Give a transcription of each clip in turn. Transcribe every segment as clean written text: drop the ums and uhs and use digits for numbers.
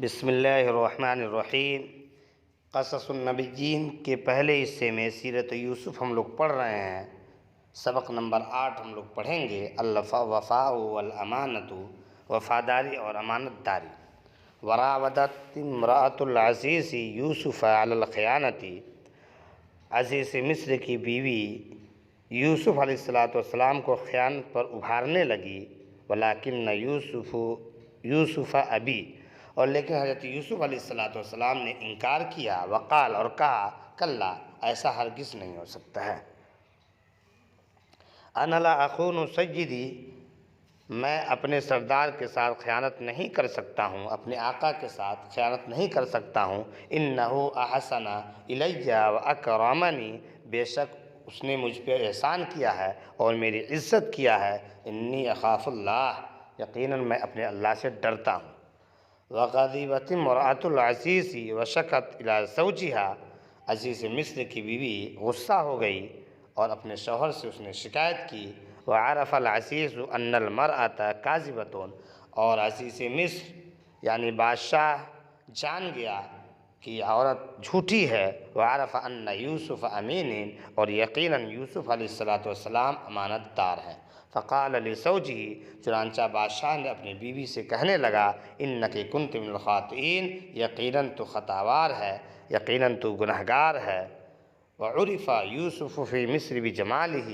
بسم اللہ الرحمن الرحیم۔ قصص النبیین کے پہلے حصے میں سیرت یوسف ہم لوگ پڑھ رہے ہیں۔ سبق نمبر 8 ہم لوگ پڑھیں گے، الوفاء والامانۃ، وفاداری اور امانت داری۔ وراودت امرأۃ العزیز یوسف علی الخیانۃ، عزیز مصر کی بیوی یوسف علیہ السلام کو خیانت پر ابھارنے لگی۔ ولیکن یوسف ابی، اور لیکن حضرت یوسف علیہ السلام نے انکار کیا۔ وقال، اور کہا، کلا، ایسا ہرگز نہیں ہو سکتا ہے۔ انا لا اخون سیدی، میں اپنے سردار کے ساتھ خیانت نہیں کر سکتا ہوں، اپنے آقا کے ساتھ خیانت نہیں کر سکتا ہوں۔ انہ احسن الی واکرمنی، بے شک اس نے مجھ پہ احسان کیا ہے اور میری عزت کیا ہے۔ انی اخاف اللہ، یقیناً میں اپنے اللہ سے ڈرتا ہوں۔ وغضبت امرأۃ العزیز وشکت الی زوجہا، عزیز مصر کی بیوی غصہ ہو گئی اور اپنے شوہر سے اس نے شکایت کی۔ وعرف العزیز ان المرأۃ کاذبۃ، اور عزیز مصر یعنی بادشاہ جان گیا کہ یہ عورت جھوٹی ہے۔ وعرف ان یوسف امین، اور یقیناً یوسف علیہ السلام امانت دار ہیں۔ فقال لزوجہ، چنانچہ بادشاہ نے اپنی بیوی سے کہنے لگا، انک کنت من الخاطئین، یقیناً تو خطاوار ہے، یقیناً تو گنہگار ہے۔ وعرف یوسف فی مصر بجمالہ،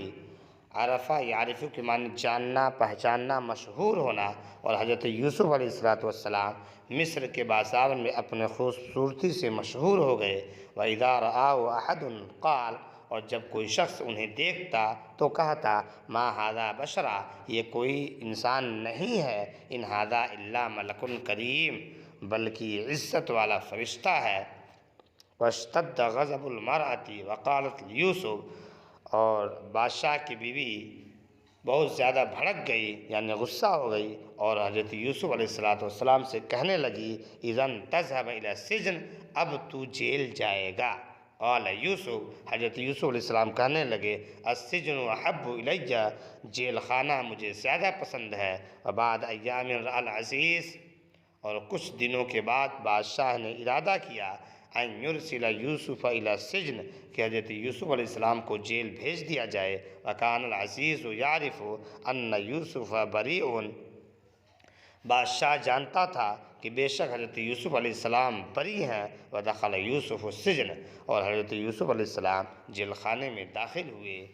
عرفہ یعرف کے معنی جاننا، پہچاننا، مشہور ہونا، اور حضرت یوسف علیہ السلام مصر کے بازار میں اپنے خوبصورتی سے مشہور ہو گئے۔ وَإِذَا رَآهُ أَحَدٌ قَالَ، اور جب کوئی شخص انہیں دیکھتا تو کہتا، ما ھذا بشرا، یہ کوئی انسان نہیں ہے، ان ھذا الا ملک کریم، بلکہ یہ عزت والا فرشتہ ہے۔ واشتد غضب المرأة وقالت لیوسف، اور بادشاہ کی بیوی بہت زیادہ بھڑک گئی یعنی غصہ ہو گئی اور حضرت یوسف علیہ السلام سے کہنے لگی، اذن تذهب الى السجن، اب تو جیل جائے گا۔ قال یوسف، حضرت یوسف علیہ السلام کہنے لگے، السجن احب الی، جیل خانہ مجھے زیادہ پسند ہے۔ وبعد ایام رأى العزیز، اور کچھ دنوں کے بعد بادشاہ نے ارادہ کیا، ان یرسل یوسف الی السجن، کہ حضرت یوسف علیہ السلام کو جیل بھیج دیا جائے۔ وکان العزیز یعرف ان یوسف بریء، بادشاہ جانتا تھا کہ بے شک حضرت یوسف علیہ السلام بری ہیں۔ ودخل یوسف السجن، اور حضرت یوسف علیہ السلام جیل خانے میں داخل ہوئے۔